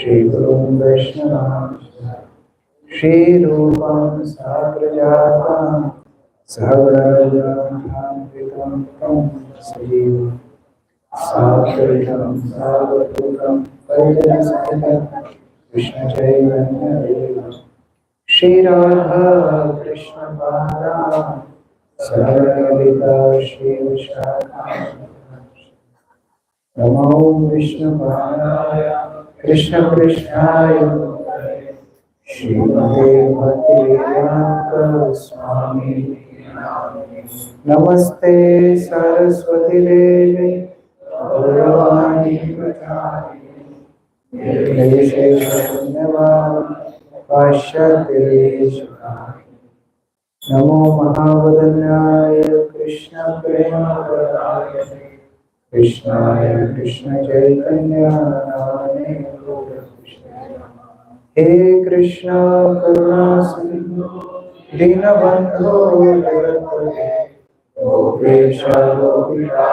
Guru Vaishnava Shri Rupam Sagrajata Sagrajata Vitam Sri Sagrajam Sagrajam Vajasatam Krishna Chaitanya Shri Radha Krishna Pada Sagarika Shri Vishakha Namo Vishnu Padaya Krishna Krishnaya Shrimate Bhaktivedanta Swami Namaste Saraswati Devi Gauravani Prachari Nirvishesha Pashyate Namo Mahavadanyaya Krishna Prema Krishnaya Krishna Chaitanya Namane He Krishna Karuna Sindhu Dinabandhu Jagapati Gopesha Gopika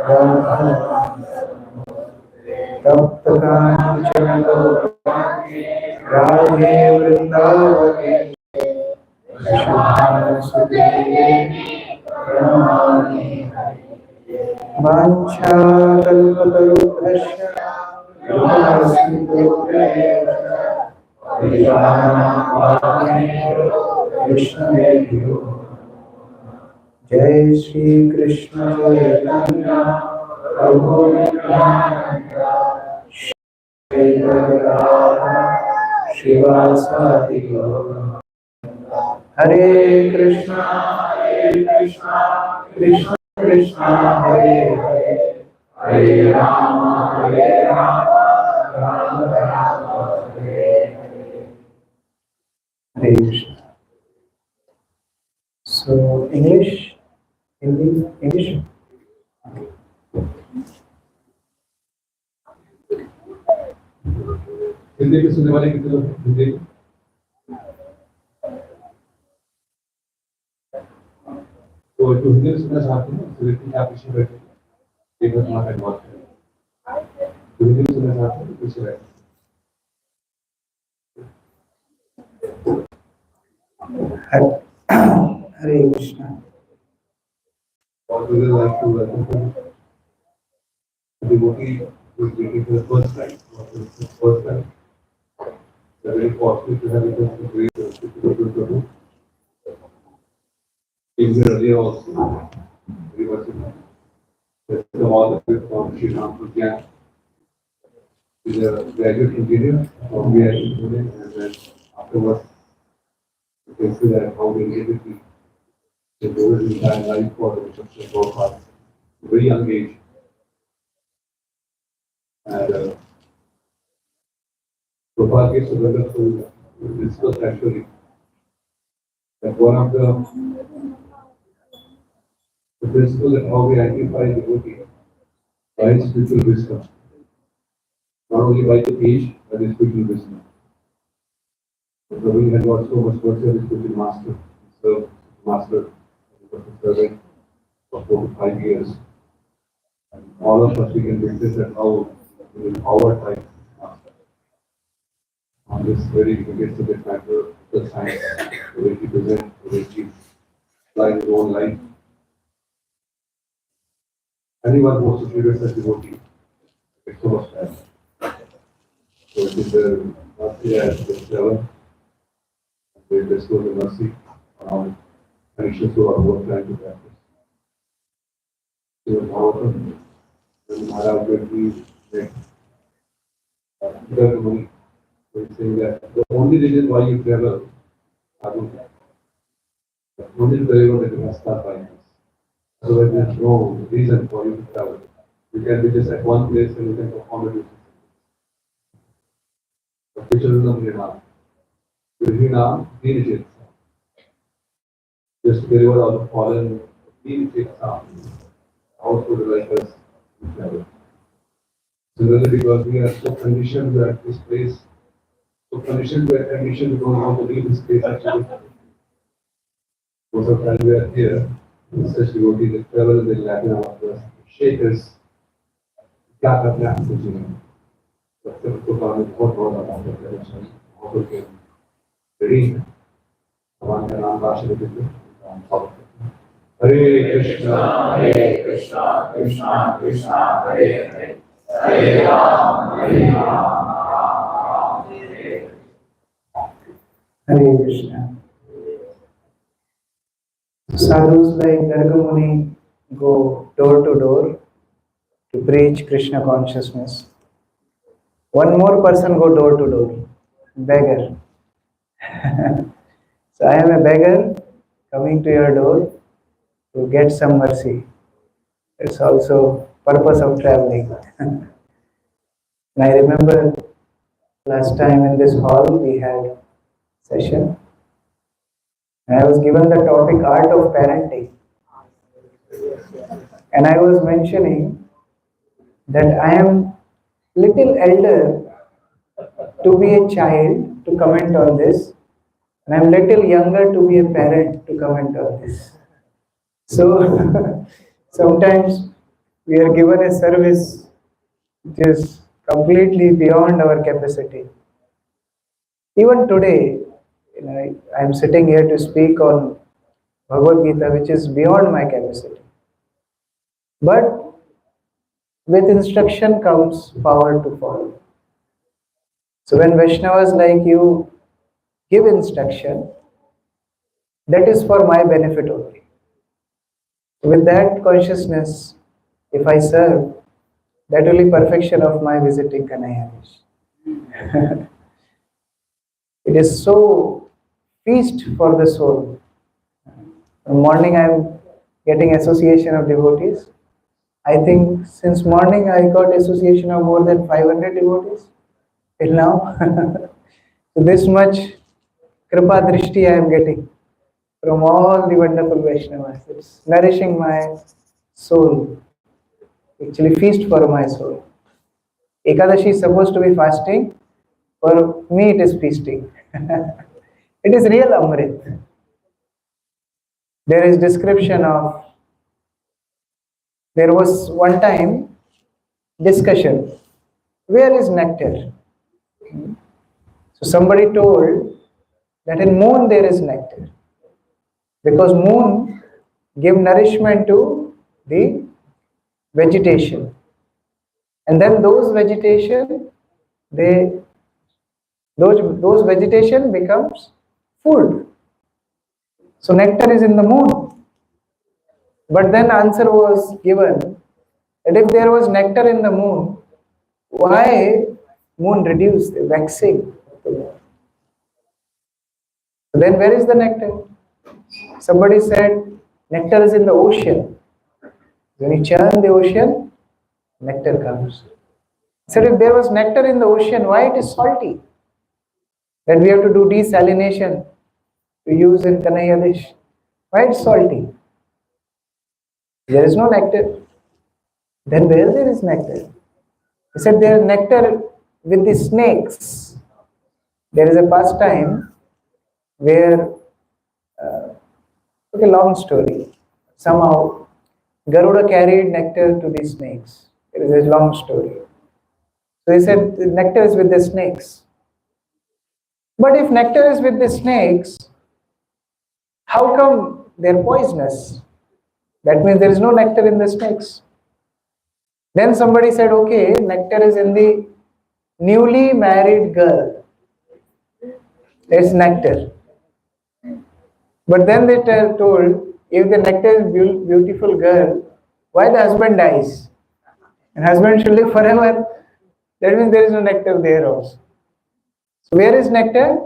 Radha Taptakanchana Gopaki Radhe Vrindavaki Krishna Sudhi Pranamani Mancha Kalpatarubhasya Krishna Jai Shri Krishna Chaitanya Prabhu Nityananda Shri Radha Shivasati Gaura Hare Krishna Krishna Krishna Hare Hare Hare Rama Rama Rama Hare Hare Hare Krishna. So English, Hindi, English. Hindi के सुनने वाले कितने लोग हिंदी तो जो हिंदी में सुनना चाहते हैं तो देखिए आप पीछे बैठे एक बार तुम्हारा बहुत है जो हिंदी में सुनना चाहते हैं पीछे बैठे Hare Krishna. और we would like to welcome the devotee who is waiting for the first time. We are very fortunate to have with us the great Prabhu. He was here earlier also. Very much the all the way from Sri Ram. He is a graduate engineer from VIT Pune, and then afterwards you can see that how they needed to devote his entire life for the construction of our hearts. Very young age. And Prabhupada gives a wonderful discourse actually. That one of the principles that how we identify the devotee by his spiritual wisdom. Not only by the age, but his spiritual wisdom. The Prabhupada had got so much work as spiritual master. So, master was a servant for 4 to 5 years. And all of us we can witness that how in our time on this very biggest subject matter, the science, the way he presents, the way he applies his own life. Anyone who wants to treat us as devotee, it's so much time. So it is the mercy as the seven, they bestow the mercy on connections to our work trying to practice. So however, when Maharaj will be money, so he's saying that the only reason why you travel, the only travel that you must start by this. Otherwise, there's no reason for you to travel. You can be just at one place and you can perform the duty. The picture is not enough. Krishna, he just to deliver all the fallen, he takes some. How should like us travel? Similarly, because we are so conditioned at this place, so conditioned we are conditioned to don't want to leave this place actually. Most of the time we are here, such devotees that travel in Latin America, shake us, क्या करना है कुछ नहीं, सत्यम को काम बहुत बहुत आभार करते हैं और के read भगवान का नाम राशि देते हैं फॉलो करते हैं हरे कृष्णा कृष्णा कृष्णा हरे हरे हरे राम राम हरे Hare Krishna. Sadhus like Gargamuni go door to door to preach Krishna consciousness. One more person go door to door, beggar. So I am a beggar coming to your door to get some mercy. It's also purpose of traveling. And I remember last time in this hall we had session. And I was given the topic art of parenting. And I was mentioning that I am little elder to be a child to comment on this, and I am little younger to be a parent to comment on this. So sometimes we are given a service which is completely beyond our capacity. Even today, I am sitting here to speak on Bhagavad-Gita, which is beyond my capacity. But with instruction comes power to follow. So when Vaishnavas like you give instruction, that is for my benefit only. With that consciousness, if I serve, that will be perfection of my visiting Kanaya. It is so feast for the soul. In the morning I am getting association of devotees. I think since morning I got association of more than 500 devotees till now. So this much Kripa Drishti I am getting from all the wonderful Vaishnavas. It's nourishing my soul. Actually feast for my soul. Ekadashi is supposed to be fasting. For me it is feasting. It is real Amrit. There is description of, there was one time discussion, where is nectar? So somebody told that in moon there is nectar. Because moon give nourishment to the vegetation. And then those vegetation, those vegetation becomes food. So nectar is in the moon. But then answer was given that if there was nectar in the moon, why moon reduced the waxing of the moon? So then where is the nectar? Somebody said nectar is in the ocean. When you churn the ocean, nectar comes. So if there was nectar in the ocean, why it is salty? Then we have to do desalination to use in Kanaya dish. Why it's salty? There is no nectar. Then where there is nectar? He said there is nectar with the snakes. There is a pastime where, okay, long story. Somehow Garuda carried nectar to the snakes. It is a long story. So he said the nectar is with the snakes. But if nectar is with the snakes, how come they are poisonous? That means there is no nectar in the snakes. Then somebody said, okay, nectar is in the newly married girl. It's nectar. But then they told, if the nectar is beautiful girl, why the husband dies? And husband should live forever. That means there is no nectar there also. So where is nectar?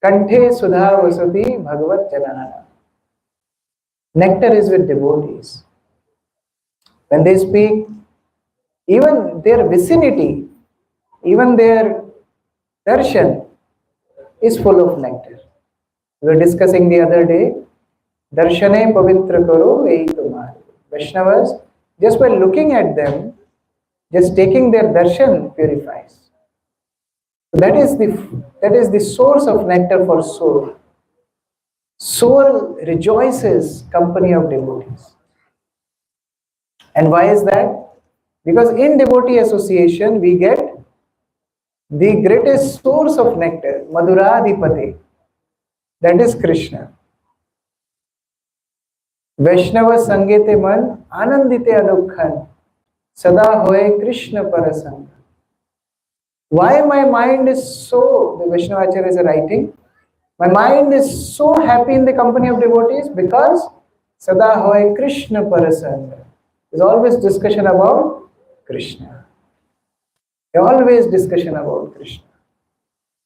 Kanthe Sudha Vasati Bhagavat Janana. Nectar is with devotees. When they speak, even their vicinity, even their darshan is full of nectar. We were discussing the other day, darshane pavitra karo ei tumhare. Vaishnavas, just by looking at them, just taking their darshan purifies. So that is the source of nectar for soul. Soul rejoices company of devotees. And why is that? Because in devotee association we get the greatest source of nectar, Madhuradhipate, that is Krishna. Vaishnava Sangete Man, Anandite Adukhan, Sada Hoye Krishna Parasanga. Why my mind is so, the Vaishnava Acharya is writing, my mind is so happy in the company of devotees because Sada Hoye Krishna Parasanga. There's always discussion about Krishna. Always discussion about Krishna.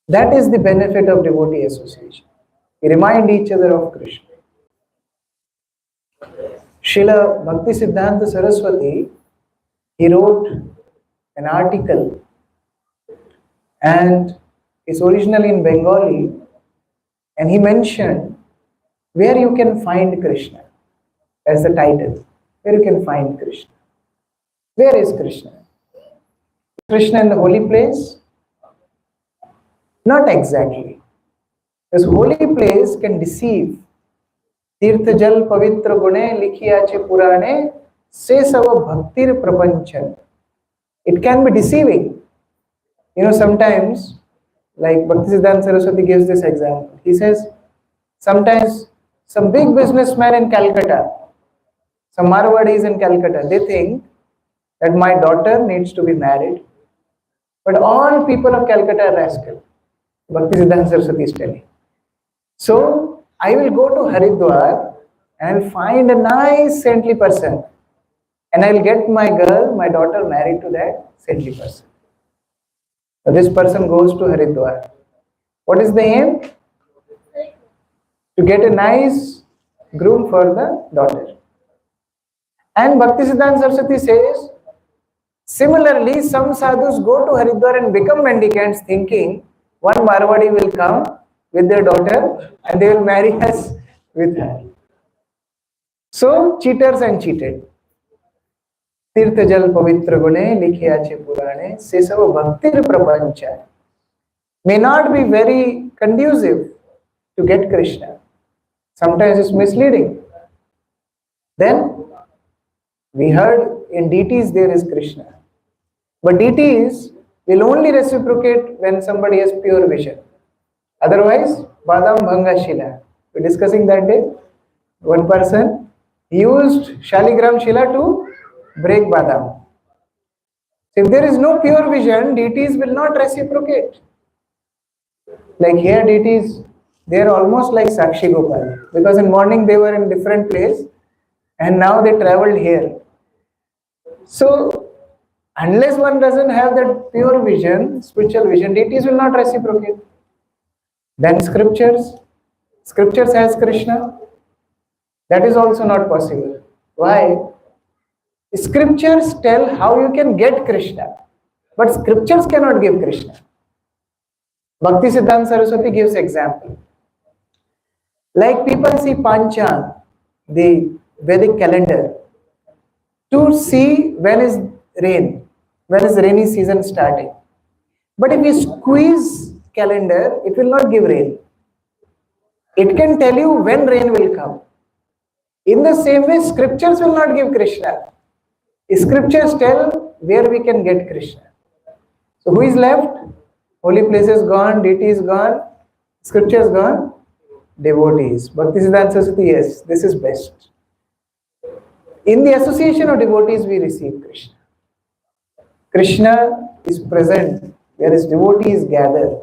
That is the benefit of devotee association. We remind each other of Krishna. Srila Bhakti Siddhanta Saraswati, he wrote an article and it's originally in Bengali, and he mentioned where you can find Krishna as the title. Where you can find Krishna. Where is Krishna? Krishna in the holy place? Not exactly. This holy place can deceive. Tirtha jal pavitra gune likhiyache purane se sava bhaktir prapanchan. It can be deceiving. You know, sometimes, like Bhaktisiddhanta Saraswati gives this example. He says, sometimes some big businessman in Calcutta, some Marwadis in Calcutta, they think that my daughter needs to be married. But all people of Calcutta are rascal. Bhaktisiddhanta Saraswati is telling. So, I will go to Haridwar and I will find a nice saintly person. And I will get my girl, my daughter married to that saintly person. So this person goes to Haridwar. What is the aim? To get a nice groom for the daughter. And Bhaktisiddhanta Saraswati says, similarly, some sadhus go to Haridwar and become mendicants thinking one Marwadi will come with their daughter and they will marry us with her. So, cheaters and cheated. Tirtha jal pavitra gune likhiyache purane se sava bhaktir prapancha. May not be very conducive to get Krishna. Sometimes it's misleading. Then, we heard in deities there is Krishna. But deities will only reciprocate when somebody has pure vision. Otherwise, Badam Bhanga Shila. We're discussing that day. One person used Shaligram Shila to break Badam. So if there is no pure vision, deities will not reciprocate. Like here deities, they are almost like Sakshi Gopal. Because in morning they were in different place and now they traveled here. So, unless one doesn't have that pure vision, spiritual vision, deities will not reciprocate. Then scriptures has Krishna. That is also not possible. Why? Scriptures tell how you can get Krishna. But scriptures cannot give Krishna. Bhaktisiddhanta Saraswati gives example. Like people see Panchang, the Vedic calendar, to see when is rain, when is rainy season starting. But if you squeeze calendar, it will not give rain. It can tell you when rain will come. In the same way, scriptures will not give Krishna. Scriptures tell where we can get Krishna. So who is left? Holy places gone, deities gone, scriptures gone, devotees. Bhaktisiddhanta Saraswati, yes, this is best. In the association of devotees, we receive Krishna. Krishna is present where his devotees gather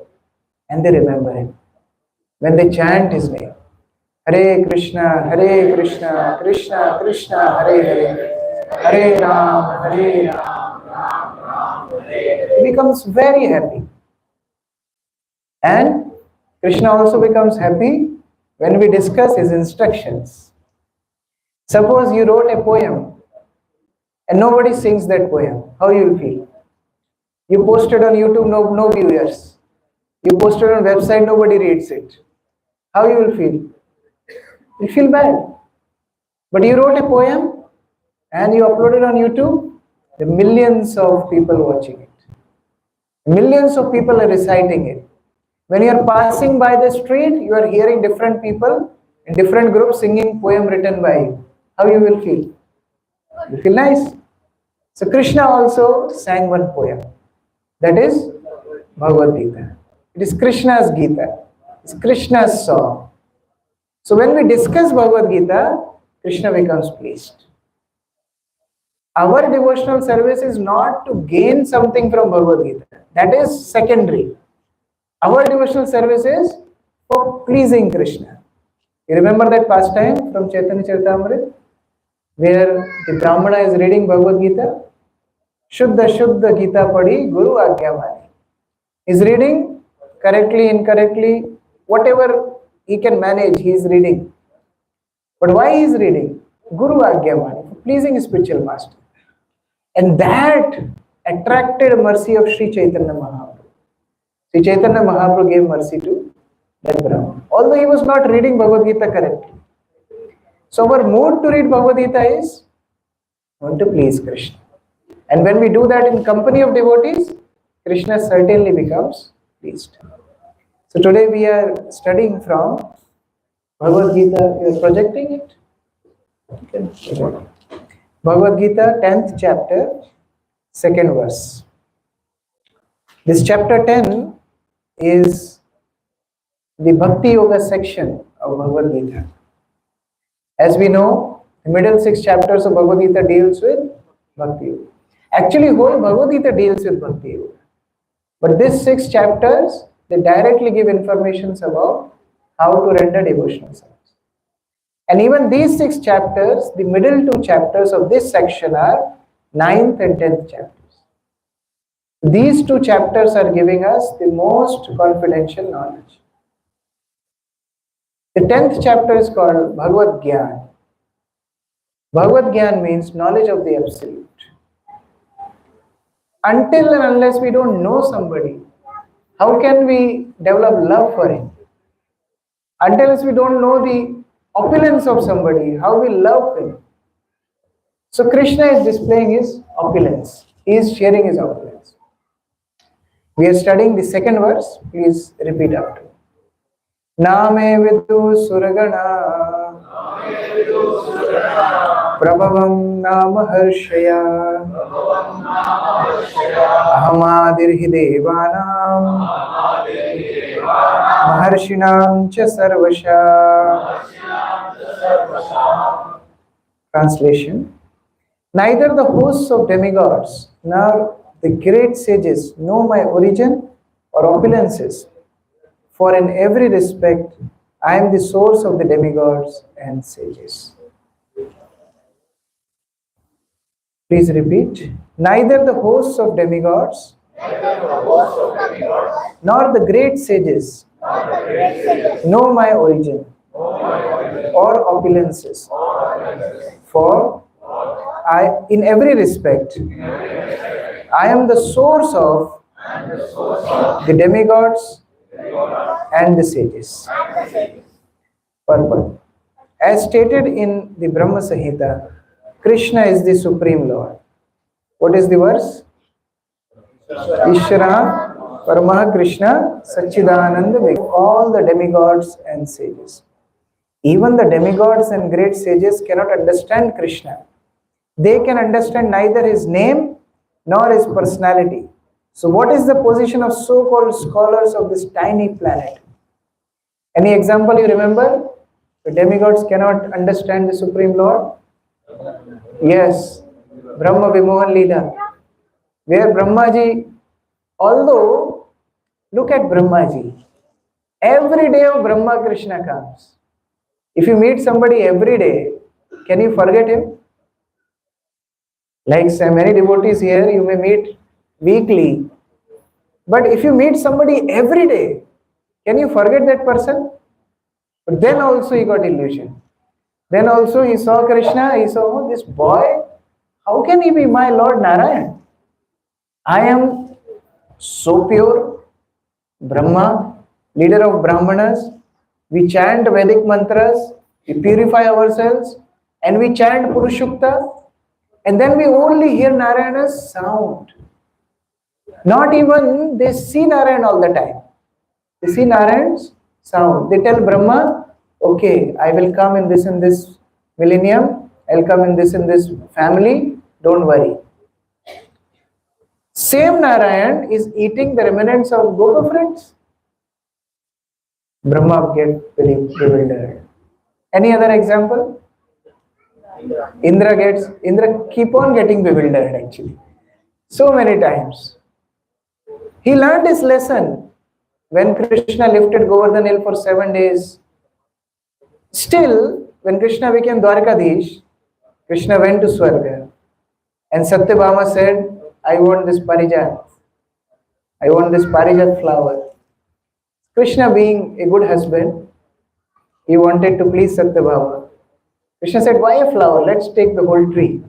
and they remember him. When they chant his name, Hare Krishna, Krishna Krishna, Hare Hare, Hare Ram, Ram Ram, Hare Hare. He becomes very happy. And Krishna also becomes happy when we discuss his instructions. Suppose you wrote a poem and nobody sings that poem. How you will feel? You posted on YouTube, no viewers. You posted on website, nobody reads it. How you will feel? You feel bad. But you wrote a poem and you uploaded on YouTube, the millions of people watching it. Millions of people are reciting it. When you are passing by the street, you are hearing different people in different groups singing poem written by you. How you will feel? You feel nice. So Krishna also sang one poem. That is Bhagavad-Gita. It is Krishna's Gita. It's Krishna's song. So when we discuss Bhagavad-Gita, Krishna becomes pleased. Our devotional service is not to gain something from Bhagavad-Gita. That is secondary. Our devotional service is for pleasing Krishna. You remember that pastime from Chaitanya Charitamrita, where the Brahmana is reading Bhagavad Gita? Shuddha Shuddha Gita Padi Guru Agya Mani. Is reading correctly, incorrectly, whatever he can manage, he is reading. But why he is reading? Guru Agya Mani, for pleasing his spiritual master. And that attracted mercy of Sri Chaitanya Mahaprabhu. Sri Chaitanya Mahaprabhu gave mercy to that Brahmana, although he was not reading Bhagavad Gita correctly. So our mood to read Bhagavad Gita is want to please Krishna. And when we do that in company of devotees, Krishna certainly becomes pleased. So today we are studying from Bhagavad Gita. You are projecting it? Okay. Bhagavad Gita, 10th chapter, 2nd verse. This chapter 10 is the Bhakti Yoga section of Bhagavad Gita. As we know, the middle 6 chapters of Bhagavad Gita deals with Bhakti Yoga. Actually, whole Bhagavad Gita deals with Bhakti Yoga. But these 6 chapters, they directly give informations about how to render devotional service. And even these 6 chapters, the middle 2 chapters of this section are 9th and 10th chapters. These 2 chapters are giving us the most confidential knowledge. The 10th chapter is called Bhagavad-Gyan. Bhagavad-Gyan means knowledge of the Absolute. Until and unless we don't know somebody, how can we develop love for him? Until we don't know the opulence of somebody, how we love him. So Krishna is displaying his opulence. He is sharing his opulence. We are studying the 2nd verse. Please repeat after me. Name vidu suragana prabhavam nama harshaya ahamadirhi devanam maharshinam cha sarvasha. Translation. Neither the hosts of demigods nor the great sages know my origin or opulences, for in every respect I am the source of the demigods and sages. Please repeat. Neither the hosts of demigods nor the great sages know my origin or opulences, for in every respect I am the source of the demigods and the sages. Purport. As stated in the Brahma Samhita, Krishna is the Supreme Lord. What is the verse? Ishvara Paramaha Krishna Sachidananda, all the demigods and sages. Even the demigods and great sages cannot understand Krishna. They can understand neither his name nor his personality. So what is the position of so-called scholars of this tiny planet? Any example you remember? The demigods cannot understand the Supreme Lord? Yes, Brahma Vimohan Leela, where Brahmaji, although, look at Brahmaji, every day of Brahma Krishna comes. If you meet somebody every day, can you forget him? Like so many devotees here, you may meet weekly. But if you meet somebody every day, can you forget that person? But then also he got illusion. Then also he saw Krishna, he saw, oh, this boy, how can he be my Lord Narayan? I am so pure, Brahma, leader of Brahmanas. We chant Vedic mantras, we purify ourselves, and we chant Purushukta, and then we only hear Narayana's sound. Not even they see Narayan all the time. They see Narayan's sound. They tell Brahma, okay, I will come in this millennium, I'll come in this family, don't worry. Same Narayan is eating the remnants of Gopa friends. Brahma get bewildered. Any other example? Indra keep on getting bewildered actually. So many times. He learned his lesson when Krishna lifted Govardhan hill for 7 days. Still, when Krishna became Dwarkadish, Krishna went to Swarga. And Satyabhama said, I want this Parijat. I want this Parijat flower. Krishna being a good husband, he wanted to please Satyabhama. Krishna said, why a flower? Let's take the whole tree.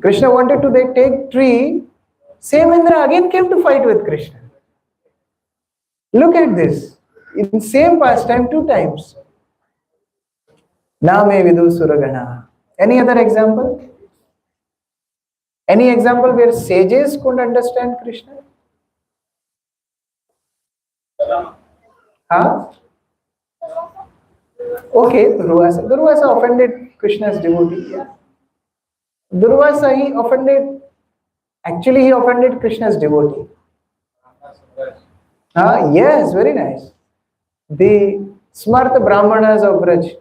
Krishna wanted to take tree. Same Indra again came to fight with Krishna. Look at this. In same pastime 2 times. Name vidu suragana. Any other example? Any example where sages couldn't understand Krishna? Huh? Okay, Durvasa. Durvasa offended Krishna's devotee. Yeah. Durvasa, he offended Krishna's devotee. Yes, very nice. The Smarta Brahmanas of Braj.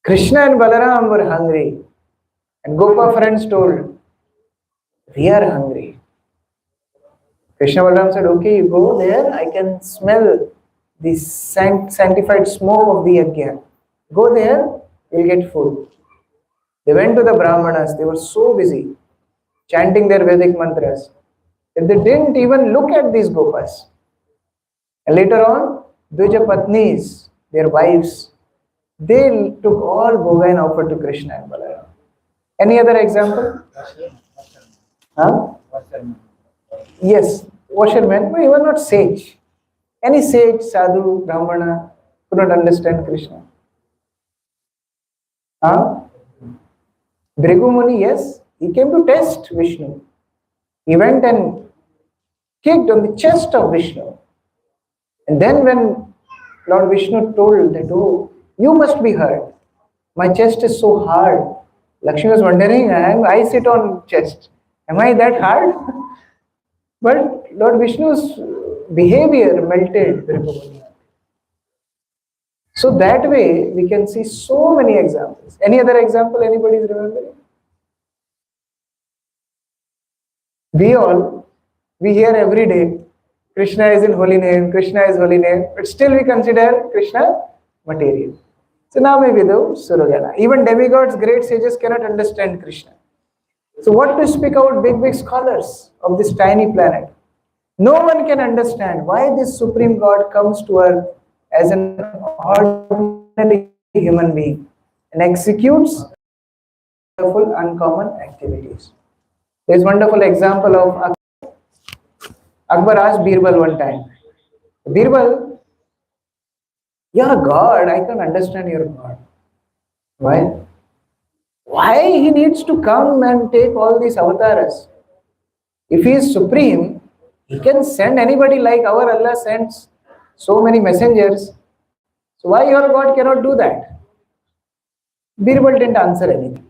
Krishna and Balaram were hungry. And Gopa friends told, we are hungry. Krishna Balaram said, okay, you go there, I can smell the sanctified smoke of the yajna. Go there, you'll get food. They went to the Brahmanas, they were so busy chanting their Vedic mantras that they didn't even look at these Gopas. And later on, Dvija Patnis, their wives, they took all bhoga and offered to Krishna and Balaram. Any other example? Huh? Yes, washermen, but he was not sage. Any sage, sadhu, brahmana could not understand Krishna. Huh? Bhrigu Muni, yes, he came to test Vishnu. He went and kicked on the chest of Vishnu. And then when Lord Vishnu told that, oh, you must be hurt. My chest is so hard. Lakshmi was wondering, I sit on chest. Am I that hard? But Lord Vishnu's behavior melted Bhrigu Muni. So that way we can see so many examples. Any other example anybody is remembering? We hear every day, Krishna is in holy name, Krishna is holy name, but still we consider Krishna material. So now maybe the Suragana. Even demigods, great sages cannot understand Krishna. So what to speak about big scholars of this tiny planet? No one can understand why this Supreme God comes to earth as an ordinary human being and executes wonderful uncommon activities. There is wonderful example of Akbar asked Birbal one time, Birbal, you're a god, I can understand you're a god. Why? Why he needs to come and take all these avatars? If he is supreme, he can send anybody like our Allah sends so many messengers. So why your God cannot do that? Birbal didn't answer anything.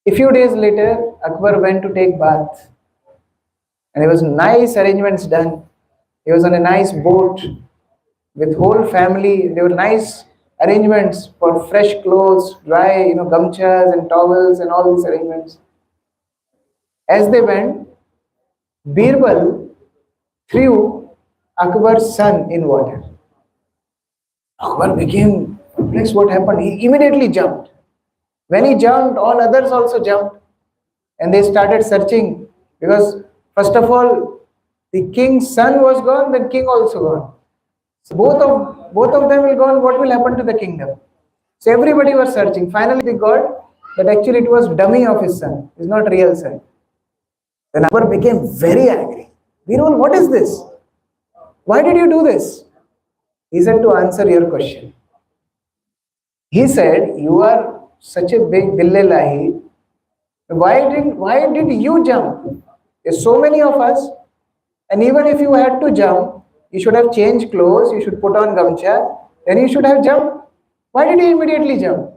A few days later, Akbar went to take bath. And there was nice arrangements done. He was on a nice boat with whole family. There were nice arrangements for fresh clothes, dry, gamchas and towels and all these arrangements. As they went, Birbal threw Akbar's son in water. Akbar became perplexed. What happened? He immediately jumped. When he jumped, all others also jumped. And they started searching because first of all, the king's son was gone, then king also gone. So both of them will go on. What will happen to the kingdom? So everybody was searching. Finally, they got that actually it was dummy of his son. It's not real son. Then Akbar became very angry. Birbal, what is this? Why did you do this? He said, to answer your question. He said, you are such a big Dillelahi. Why did you jump? There's so many of us. And even if you had to jump, you should have changed clothes, you should put on gamcha, then you should have jumped. Why did he immediately jump?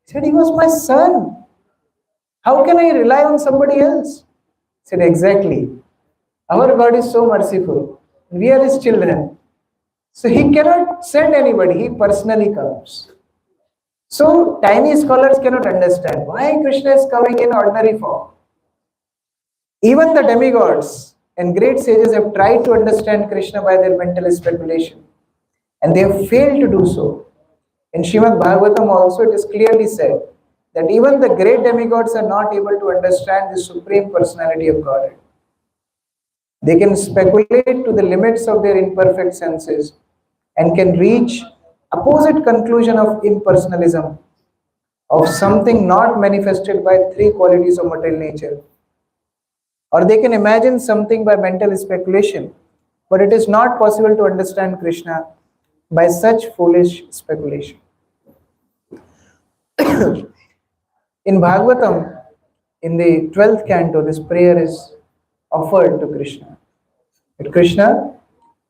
He said, he was my son. How can I rely on somebody else? Said, exactly. Our God is so merciful. We are his children. So he cannot send anybody, he personally comes. So tiny scholars cannot understand why Krishna is coming in ordinary form. Even the demigods and great sages have tried to understand Krishna by their mental speculation, and they have failed to do so. In Srimad Bhagavatam also it is clearly said that even the great demigods are not able to understand the Supreme Personality of Godhead. They can speculate to the limits of their imperfect senses and can reach opposite conclusion of impersonalism, of something not manifested by three qualities of material nature. Or they can imagine something by mental speculation, but it is not possible to understand Krishna by such foolish speculation. In Bhagavatam, in the 12th canto, this prayer is offered to Krishna. But Krishna,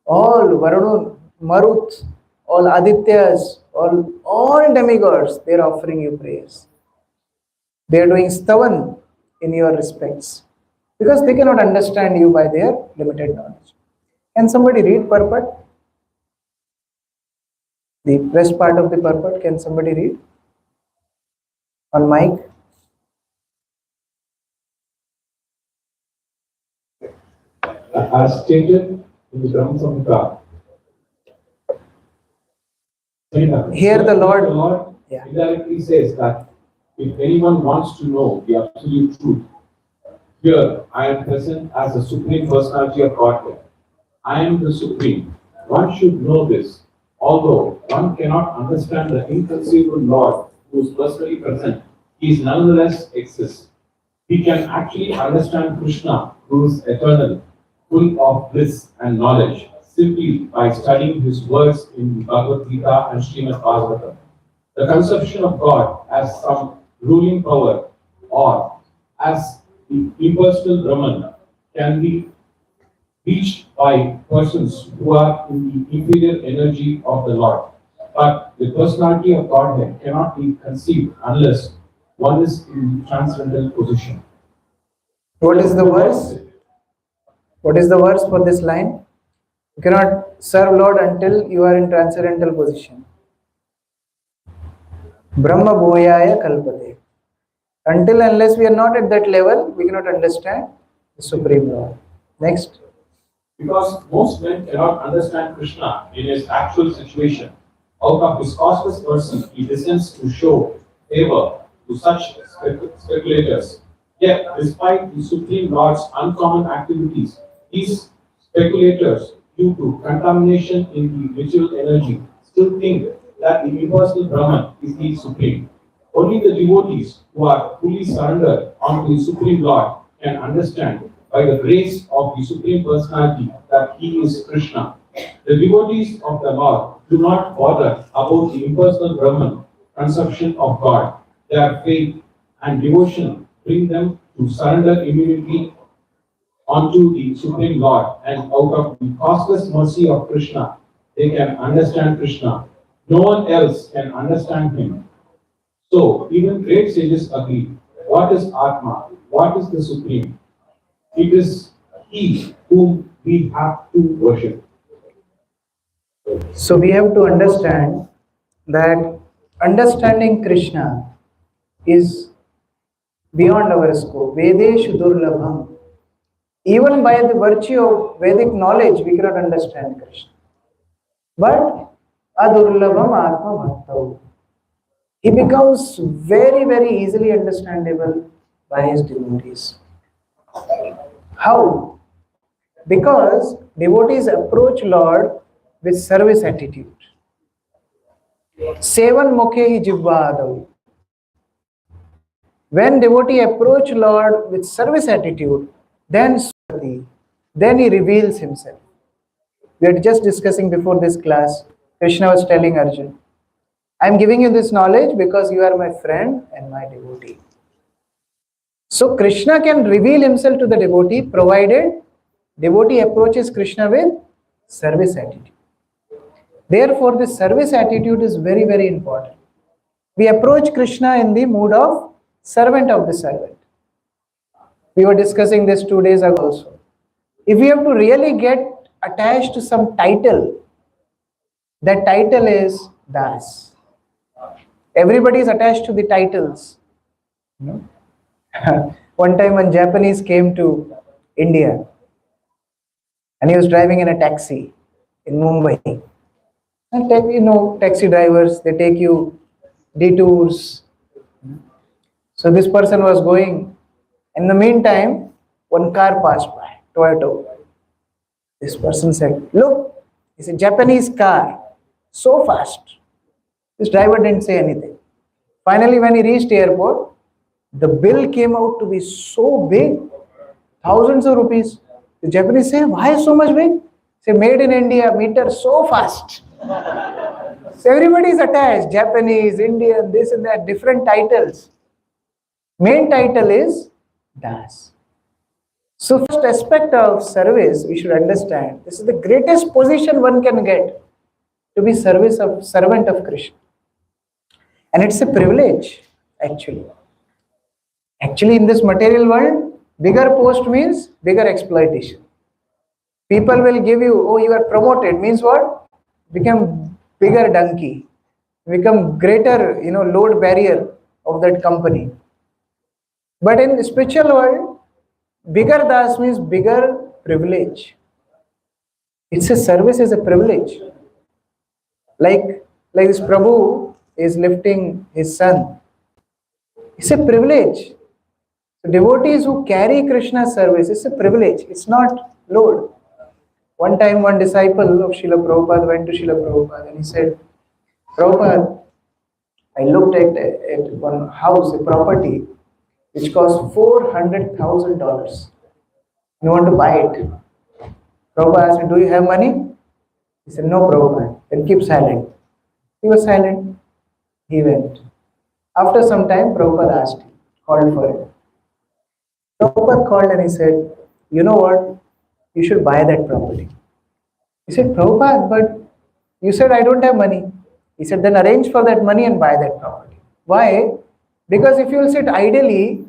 all Varun, Marut, all Adityas, all demigods, they are offering you prayers. They are doing stavan in your respects because they cannot understand you by their limited knowledge. Can somebody read purport? The rest part of the purport, can somebody read? On mic? As stated in the Brahma Samhita, Here the Lord, yeah. indirectly says that if anyone wants to know the absolute truth, here I am present as the Supreme Personality of Godhead. I am the Supreme. One should know this. Although one cannot understand the inconceivable Lord who is personally present, he is nonetheless exists. We can actually understand Krishna, who is eternal, full of bliss and knowledge, simply by studying his words in Bhagavad-Gita and Srimad Bhagavatam. The conception of God as some ruling power or as the impersonal Brahman can be reached by persons who are in the inferior energy of the Lord. But the personality of Godhead cannot be conceived unless one is in the transcendental position. What is the verse? What is the verse for this line? You cannot serve Lord until you are in transcendental position. Brahma Bhoyaya Kalpate. Until unless we are not at that level, we cannot understand the Supreme Lord. Next. Because most men cannot understand Krishna in his actual situation. Out of his causeless mercy, he descends to show favor to such speculators. Yet, despite the Supreme Lord's uncommon activities, these speculators, due to contamination in the ritual energy, still think that the impersonal Brahman is the Supreme. Only the devotees who are fully surrendered unto the Supreme Lord can understand by the grace of the Supreme Personality that he is Krishna. The devotees of the Lord do not bother about the impersonal Brahman conception of God. Their faith and devotion bring them to surrender immediately unto the Supreme Lord, and out of the causeless mercy of Krishna, they can understand Krishna. No one else can understand him. So, even great sages agree. What is Atma? What is the Supreme? It is He whom we have to worship. So we have to understand that understanding Krishna is beyond our scope. Vedeshu durlabham. Even by the virtue of Vedic knowledge, we cannot understand Krishna. But adurlabham atma bhaktav. He becomes very, very easily understandable by his devotees. How? Because devotees approach Lord with service attitude. Sevan mukhe hi jibva adav. When devotee approach Lord with service attitude, then he reveals himself. We are just discussing before this class. Krishna was telling Arjuna, I am giving you this knowledge because you are my friend and my devotee. So Krishna can reveal himself to the devotee provided devotee approaches Krishna with service attitude. Therefore, this service attitude is very, very important. We approach Krishna in the mood of servant of the servant. We were discussing this 2 days ago also. If we have to really get attached to some title, that title is Das. Everybody is attached to the titles. You know? One time when Japanese came to India and he was driving in a taxi in Mumbai. And taxi drivers, they take you detours. So this person was going. In the meantime, one car passed by, Toyota. This person said, look, it's a Japanese car, so fast. This driver didn't say anything. Finally, when he reached airport, the bill came out to be so big, thousands of rupees. The Japanese say, why so much big? Say, made in India, meter so fast. So everybody is attached, Japanese, Indian, this and that, different titles. Main title is Das. So first aspect of service, we should understand, this is the greatest position one can get, to be servant of Krishna. And it's a privilege, actually. Actually, in this material world, bigger post means bigger exploitation. People will give you, oh, you are promoted, means what? Become bigger donkey, become greater, load barrier of that company. But in the spiritual world, bigger das means bigger privilege. It's a service is a privilege. Like this Prabhu is lifting his son. It's a privilege. So devotees who carry Krishna's service, it's a privilege. It's not load. One time one disciple of Srila Prabhupada went to Srila Prabhupada and he said, Prabhupada, I looked at one house, a property, which cost $400,000. You want to buy it? Prabhupada asked, do you have money? He said, no, Prabhupada. Then keep silent. He was silent. He went. After some time, Prabhupada asked him, called for him. Prabhupada called and he said, you know what? You should buy that property. He said, Prabhupada, but you said I don't have money. He said, then arrange for that money and buy that property. Why? Because if you will sit idly,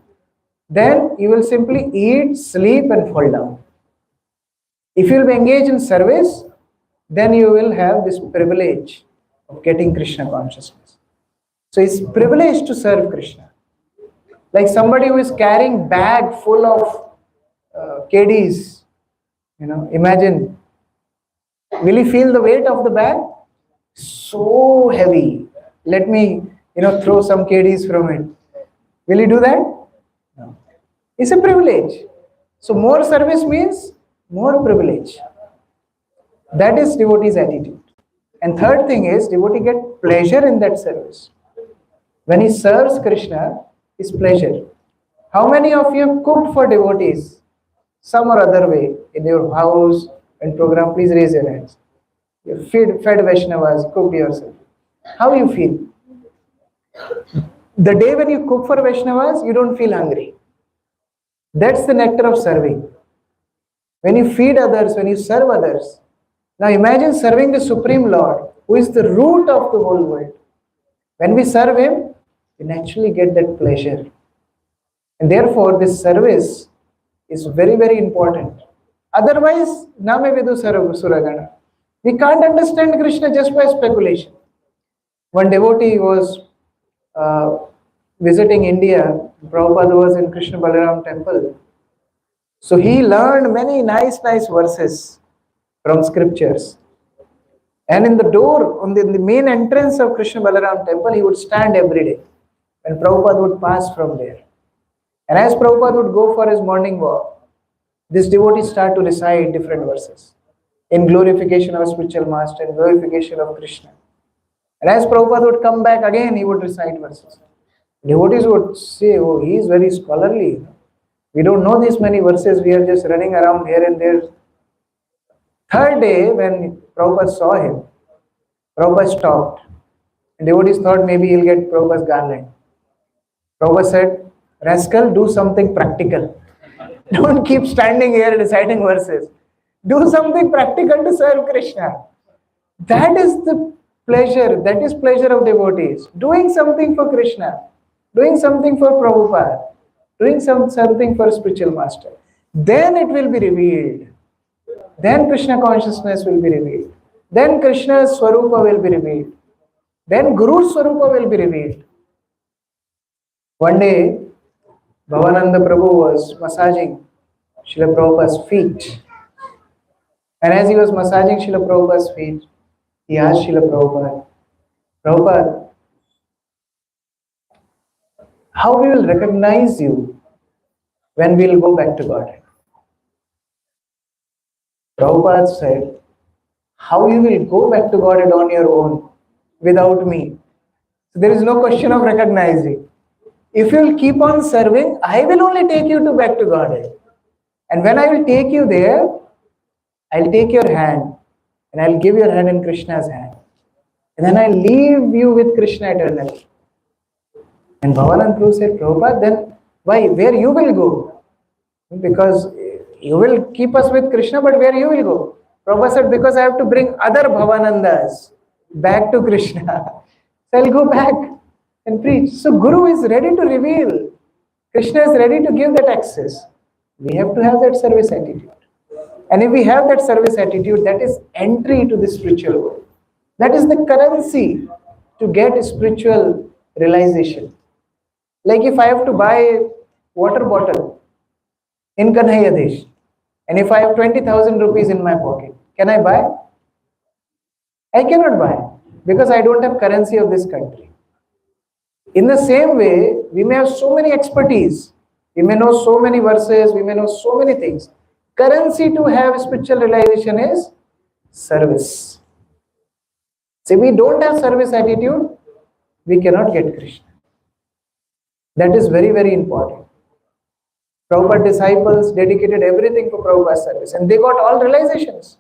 then you will simply eat, sleep and fall down. If you will be engaged in service, then you will have this privilege of getting Krishna consciousness. So it's privilege to serve Krishna. Like somebody who is carrying bag full of KDs, imagine, will he feel the weight of the bag? So heavy. Let me, throw some KDs from it. Will he do that? No. It's a privilege. So more service means more privilege. That is devotee's attitude. And third thing is, devotee get pleasure in that service. When he serves Krishna, is pleasure. How many of you have cooked for devotees? Some or other way, in your house and program, please raise your hands. You fed Vaishnavas, cooked yourself. How you feel? The day when you cook for Vaishnavas, you don't feel hungry. That's the nectar of serving. When you feed others, when you serve others. Now imagine serving the Supreme Lord, who is the root of the whole world. When we serve Him, we naturally get that pleasure. And therefore, this service is very, very important. Otherwise, Name Vidu Suragana. We can't understand Krishna just by speculation. One devotee was visiting India. Prabhupada was in Krishna Balaram temple. So he learned many nice verses from scriptures. And in the door, in the main entrance of Krishna Balaram temple, he would stand every day. And Prabhupada would pass from there. And as Prabhupada would go for his morning walk, this devotee start to recite different verses. In glorification of spiritual master, in glorification of Krishna. And as Prabhupada would come back again, he would recite verses. Devotees would say, oh, he is very scholarly. We don't know these many verses, we are just running around here and there. Third day, when Prabhupada saw him, Prabhupada stopped. And devotees thought maybe he'll get Prabhupada's garland. Prabhupada said, rascal, do something practical. Don't keep standing here reciting verses. Do something practical to serve Krishna. That is the pleasure, that is pleasure of devotees. Doing something for Krishna, doing something for Prabhupada, doing something for spiritual master. Then it will be revealed. Then Krishna consciousness will be revealed. Then Krishna's Swarupa will be revealed. Then Guru's Swarupa will be revealed. One day, Bhavananda Prabhu was massaging Srila Prabhupada's feet. And as he was massaging Srila Prabhupada's feet, he asked Srila Prabhupada, Prabhupada, how we will recognize you when we will go back to Godhead? Prabhupada said, how you will go back to Godhead on your own without me? So there is no question of recognizing. If you will keep on serving, I will only take you back to Godhead. And when I will take you there, I'll take your hand and I'll give your hand in Krishna's hand. And then I'll leave you with Krishna eternally. And Bhavanand Prabhu said, Prabhupada, then why? Where you will go? Because you will keep us with Krishna, but where you will go? Prabhupada said, because I have to bring other Bhavanandas back to Krishna. So I'll go back and preach. So Guru is ready to reveal. Krishna is ready to give that access. We have to have that service attitude. And if we have that service attitude, that is entry to the spiritual world. That is the currency to get spiritual realization. Like if I have to buy a water bottle in Kanhaiya Desh, and if I have 20,000 rupees in my pocket, can I buy? I cannot buy because I don't have currency of this country. In the same way, we may have so many expertise, we may know so many verses, we may know so many things. Currency to have spiritual realization is service. See, we don't have service attitude, we cannot get Krishna. That is very, very important. Prabhupada disciples dedicated everything for Prabhupada's service and they got all realizations.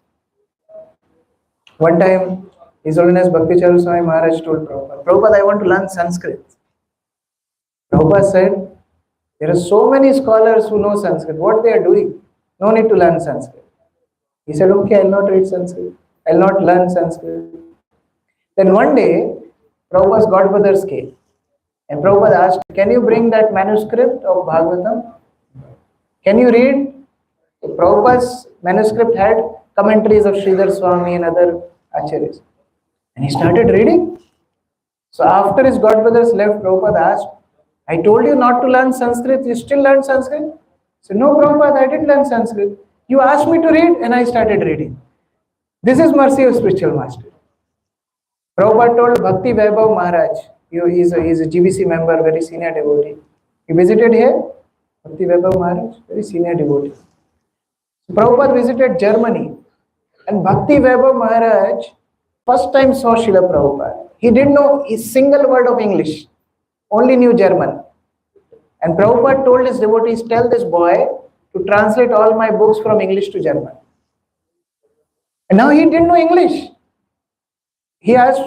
One time, His Holiness Bhakti Charu Swami Maharaj told Prabhupada, Prabhupada, I want to learn Sanskrit. Prabhupada said, there are so many scholars who know Sanskrit. What they are doing? No need to learn Sanskrit. He said, okay, I'll not read Sanskrit. I'll not learn Sanskrit. Then one day, Prabhupada's godbrothers came. And Prabhupada asked, can you bring that manuscript of Bhagavatam? Can you read? Prabhupada's manuscript had commentaries of Sridhar Swami and other acharyas. And he started reading. So after his godbrothers left, Prabhupada asked, I told you not to learn Sanskrit, you still learn Sanskrit? He said, no Prabhupada, I didn't learn Sanskrit. You asked me to read and I started reading. This is mercy of spiritual master. Prabhupada told Bhakti Vaibhav Maharaj, he is a GBC member, very senior devotee. He visited here, Bhakti Vaibhav Maharaj, very senior devotee. Prabhupada visited Germany and Bhakti Vaibhav Maharaj first time saw Srila Prabhupada. He didn't know a single word of English, only knew German. And Prabhupada told his devotees, tell this boy to translate all my books from English to German. And now he didn't know English. He asked,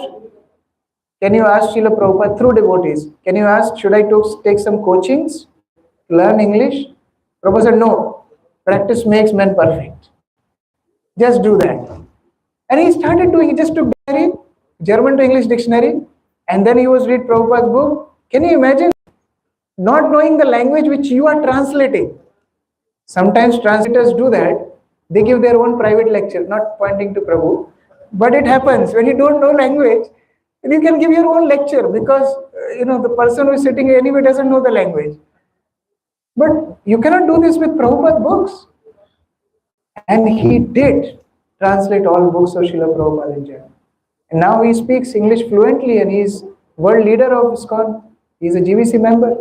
can you ask Srila Prabhupada through devotees, can you ask, should I take some coachings to learn English? Prabhupada said, no, practice makes men perfect. Just do that. And he started doing, he just took dictionary, German to English dictionary, and then he was read Prabhupada's book. Can you imagine? Not knowing the language which you are translating. Sometimes translators do that. They give their own private lecture, not pointing to Prabhu. But it happens when you don't know language, then you can give your own lecture because the person who is sitting anyway doesn't know the language. But you cannot do this with Prabhupada's books. And he did translate all books of Srila Prabhupada in German. And now he speaks English fluently and he is world leader of ISKCON. He is a GVC member.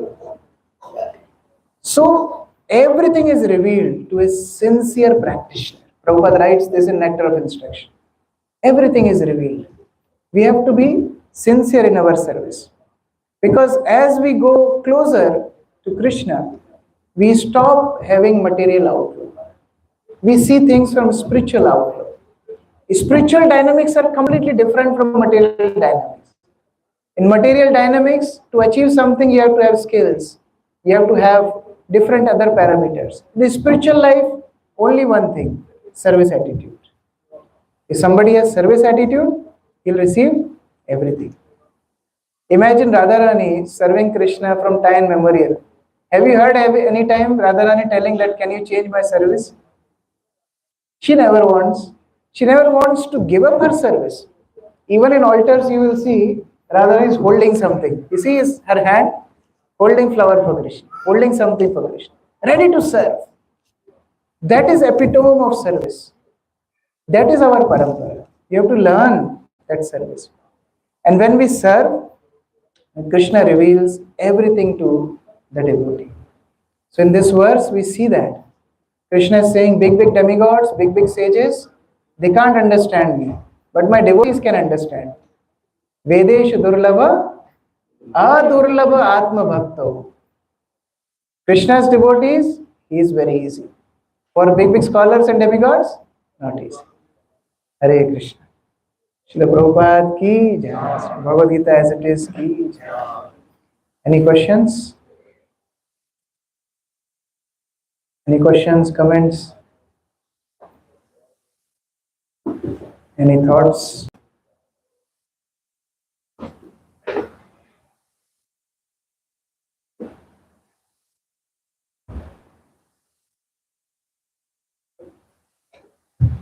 So everything is revealed to a sincere practitioner. Prabhupada writes this in Nectar of Instruction. Everything is revealed. We have to be sincere in our service. Because as we go closer to Krishna, we stop having material outlook. We see things from spiritual outlook. Spiritual dynamics are completely different from material dynamics. In material dynamics, to achieve something, you have to have skills. You have to have different other parameters. In the spiritual life, only one thing, service attitude. If somebody has service attitude, he'll receive everything. Imagine Radharani serving Krishna from time immemorial. Have you heard any time Radharani telling that, can you change my service? She never wants. She never wants to give up her service. Even in altars, you will see Radharani is holding something. You see her hand holding flower for Krishna, holding something for Krishna, ready to serve. That is epitome of service. That is our parampara. You have to learn that service. And when we serve, Krishna reveals everything to the devotee. So in this verse, we see that Krishna is saying, big, big demigods, big, big sages, they can't understand me. But my devotees can understand. Vedeshu durlabha, adurlabha atma bhakto. Krishna's devotees, he is very easy. For big, big scholars and demigods, not easy. Hare Krishna. Srila Prabhupada ki jai. Bhagavad-Gita as it is ki jai. Any questions? Any questions, comments? Any thoughts?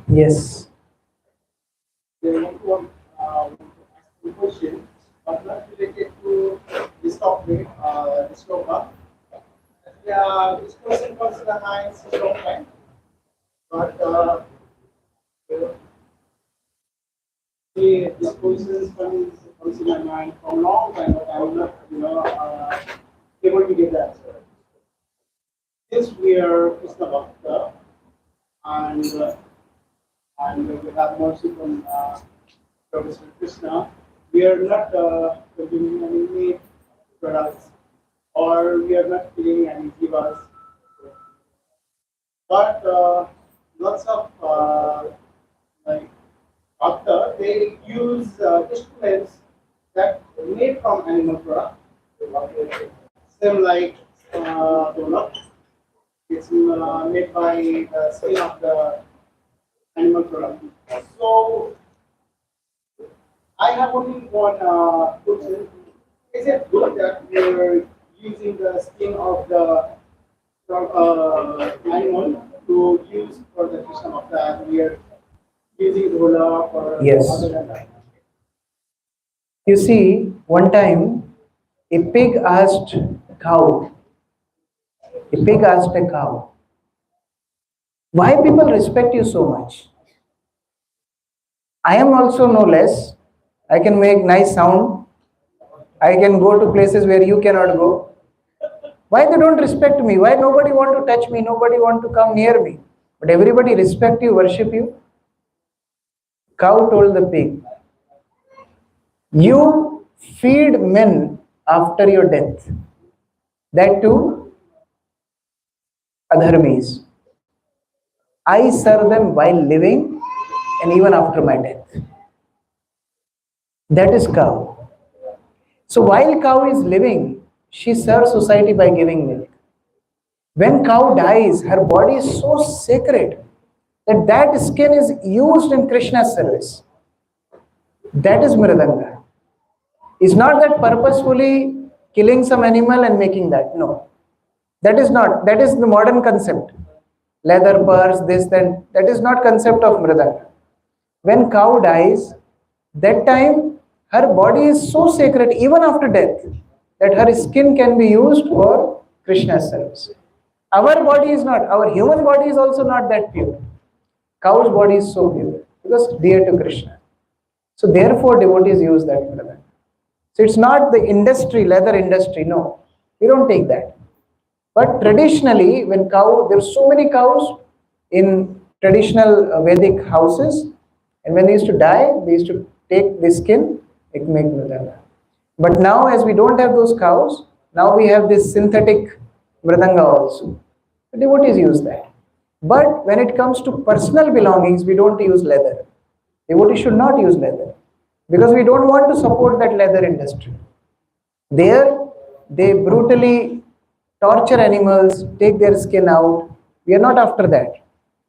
Yes. They want to ask a question, but not related to this topic, this program. This person comes to the mind since long time, but this question comes to my mind from long time, but I'm not, able to get the answer. Since we are Krishna Bhakta, and we have mercy from Professor Krishna, we are not consuming any meat products, or we are not feeling any jivas. But lots of like after they use instruments that made from animal product. Same like donut. It's made by the skin of the animal product. So I have only one question. Is it good that we're using the skin of the animal to use for the Krishna of that? We are using rolla for Yes. other than that. You see, one time a pig asked a cow, why people respect you so much? I am also no less. I can make nice sound. I can go to places where you cannot go. Why they don't respect me? Why nobody want to touch me? Nobody want to come near me? But everybody respect you, worship you. Cow told the pig, you feed men after your death. That too, adharmis. I serve them while living and even after my death. That is cow. So while cow is living, she serves society by giving milk. When cow dies, her body is so sacred that that skin is used in Krishna's service. That is Mridanga. It's not that purposefully killing some animal and making that. No. That is not. That is the modern concept. Leather purse, this, then. That is not concept of Mridanga. When cow dies, that time her body is so sacred even after death that her skin can be used for Krishna's service. Our body is not. Our human body is also not that pure. Cow's body is so pure because dear to Krishna. So therefore devotees use that Mridanga. So it's not the industry, leather industry, no. We don't take that. But traditionally, when there's so many cows in traditional Vedic houses, and when they used to die, they used to take the skin, it make mridanga. But now, as we don't have those cows, now we have this synthetic mridanga also. The devotees use that. But when it comes to personal belongings, we don't use leather. Devotees should not use leather because we don't want to support that leather industry. There, they brutally torture animals, take their skin out. We are not after that.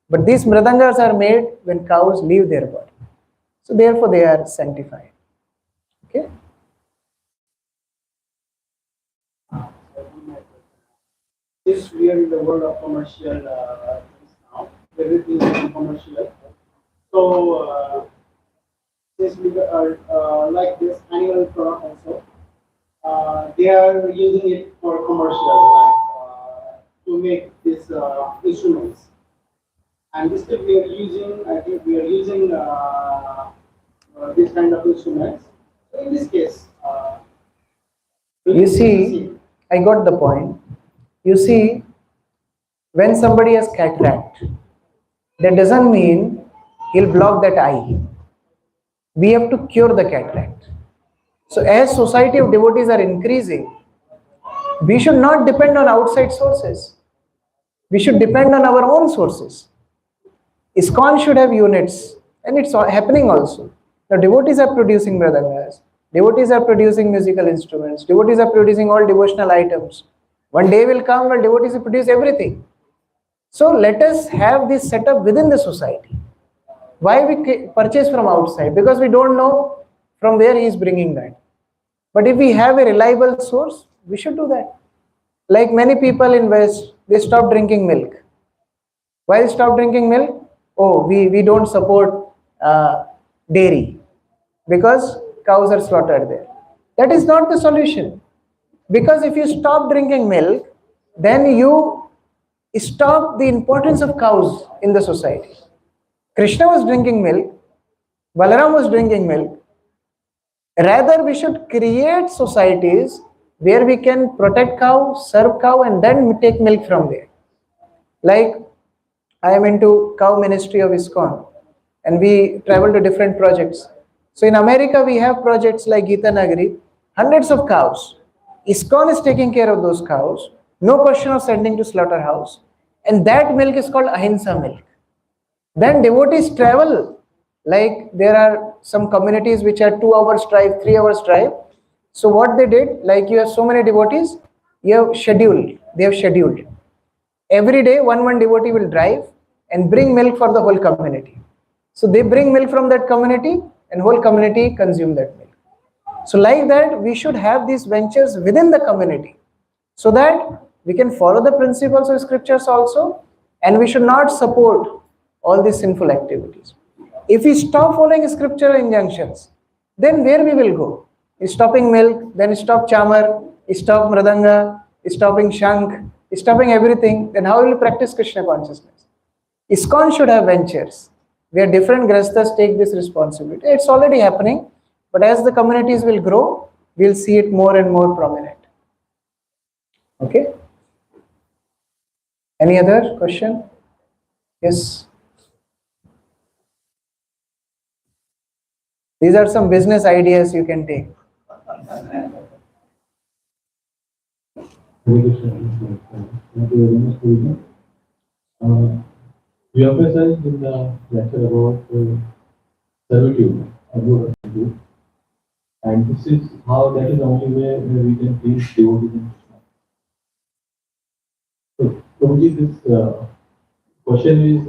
But these mridangas are made when cows leave their body. So therefore they are sanctified. Okay? Since we are in the world of commercial things now, everything is commercial. So since we are like this animal product also, they are using it for commercial, like to make these instruments. And instead we are using, I think we are using this kind of instruments. So in this case, You see, I got the point. You see, when somebody has cataract, that doesn't mean he'll block that eye. We have to cure the cataract. So as society of devotees are increasing, we should not depend on outside sources. We should depend on our own sources. ISKCON should have units, and it's happening also. Now devotees are producing mridangas, devotees are producing musical instruments, devotees are producing all devotional items. One day will come when devotees will produce everything. So let us have this setup within the society. Why we purchase from outside? Because we don't know from where he is bringing that. But if we have a reliable source, we should do that. Like many people in West, they stop drinking milk. Why stop drinking milk? Oh, we don't support dairy because cows are slaughtered there. That is not the solution. Because if you stop drinking milk, then you stop the importance of cows in the society. Krishna was drinking milk, Balaram was drinking milk. Rather, we should create societies where we can protect cow, serve cow, and then take milk from there. Like I am into cow ministry of ISKCON, and we travel to different projects. So in America, we have projects like Gita Nagari, hundreds of cows. ISKCON is taking care of those cows. No question of sending to slaughterhouse, and that milk is called Ahimsa milk. Then devotees travel. Like there are some communities which are 2 hours drive, 3 hours drive. So what they did, like you have so many devotees, you have scheduled. They have scheduled. Every day, one devotee will drive and bring milk for the whole community. So they bring milk from that community, and whole community consume that milk. So like that, we should have these ventures within the community, so that we can follow the principles of scriptures also, and we should not support all these sinful activities. If we stop following scriptural injunctions, then where we will go? Stopping milk, then stop chamar, stop mridanga, stopping shank, stopping everything, then how will we practice Krishna consciousness? ISKCON should have ventures where different grastas take this responsibility. It's already happening, but as the communities will grow, we'll see it more and more prominent. Okay? Any other question? Yes. These are some business ideas you can take. Thank you very much, Prabhuji. You emphasized in the lecture about servitude, about servitude, and this is how that is the only way we can reach devotees in Krishna. So, Prabhuji, this question is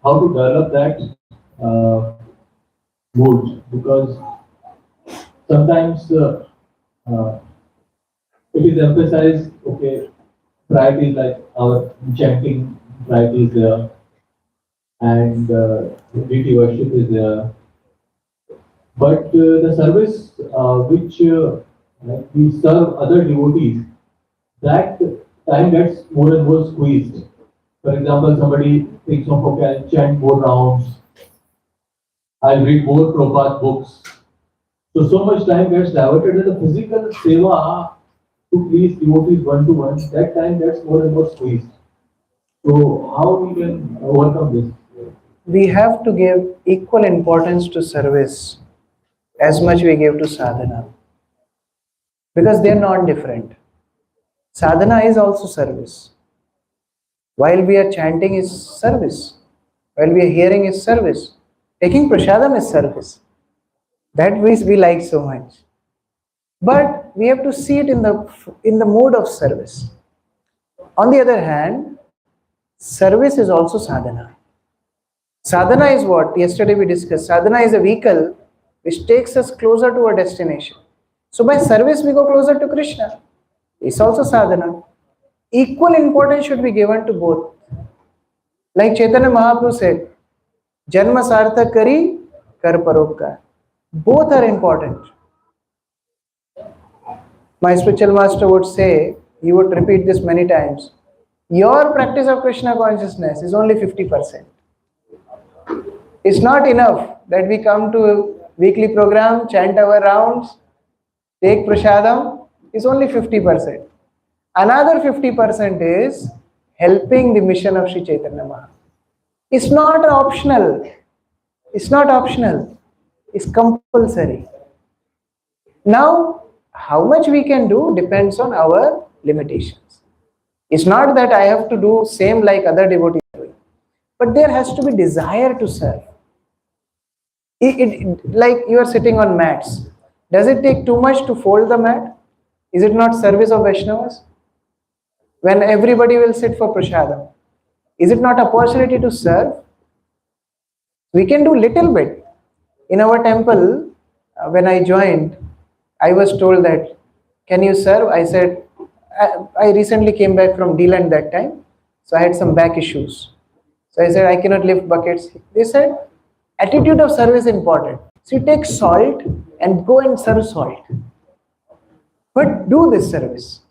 how to develop that mood, because sometimes it is emphasized, okay, priorities like our chanting priority is there, and deity worship is there. But the service which like we serve other devotees, that time gets more and more squeezed. For example, somebody thinks of, okay, I'll chant more rounds, I'll read more Prabhupada books. So much time gets diverted that the physical seva to please devotees one to one, that time gets more and more squeezed. So how we can overcome this? We have to give equal importance to service as much we give to sadhana, because they are not different. Sadhana is also service. While we are chanting is service. While we are hearing is service. Taking prasadam is service. That we like so much. But we have to see it in the mood of service. On the other hand, service is also sadhana. Sadhana is what? Yesterday we discussed. Sadhana is a vehicle which takes us closer to our destination. So by service we go closer to Krishna. It's also sadhana. Equal importance should be given to both. Like Chaitanya Mahaprabhu said, Janma sarthak kari, kar paropkar. Both are important. My spiritual master would say, he would repeat this many times. Your practice of Krishna consciousness is only 50%. It's not enough that we come to a weekly program, chant our rounds, take prasadam. It's only 50%. Another 50% is helping the mission of Sri Chaitanya Mahaprabhu. It's not optional. It's not optional. It's compulsory. Now, how much we can do depends on our limitations. It's not that I have to do same like other devotees are doing, but there has to be desire to serve. Like you are sitting on mats. Does it take too much to fold the mat? Is it not service of Vaishnavas? When everybody will sit for prasadam, is it not opportunity to serve? We can do little bit. In our temple, when I joined, I was told that, can you serve? I said, I recently came back from D-Land that time, so I had some back issues. So I said, I cannot lift buckets. They said, attitude of service is important. So you take salt and go and serve salt. But do this service.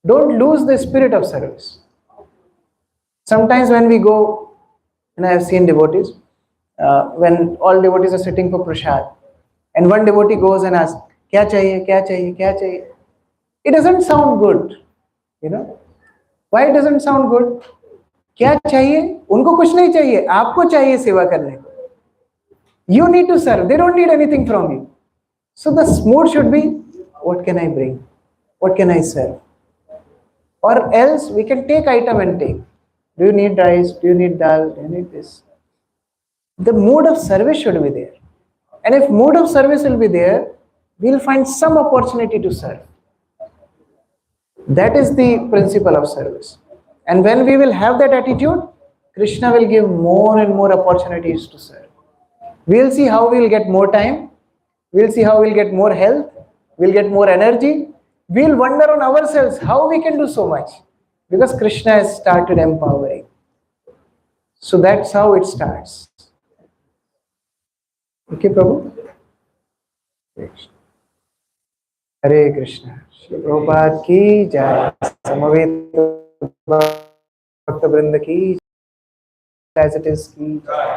Don't lose the spirit of service. Sometimes when we go, and I have seen devotees, when all devotees are sitting for prasad, and one devotee goes and asks, "Kya chahiye? Kya chahiye? Kya chahiye?" It doesn't sound good, you know. Why it doesn't sound good? क्या चाहिए? उनको कुछ नहीं चाहिए, आपको चाहिए सेवा करने को. You need to serve. They don't need anything from you. So the mood should be, what can I bring? What can I serve? Or else we can take item and take. Do you need rice? Do you need dal? Do you need this? The mood of service should be there. And if mood of service will be there, we'll find some opportunity to serve. That is the principle of service. And when we will have that attitude, Krishna will give more and more opportunities to serve. We'll see how we'll get more time. We'll see how we'll get more health. We'll get more energy. We'll wonder on ourselves how we can do so much. Because Krishna has started empowering. So that's how it starts. Okay, Prabhu? Hare Krishna. Shri Prabhupada ki jai. Samaveta Bhakta Vrinda ki, as it is ki jai.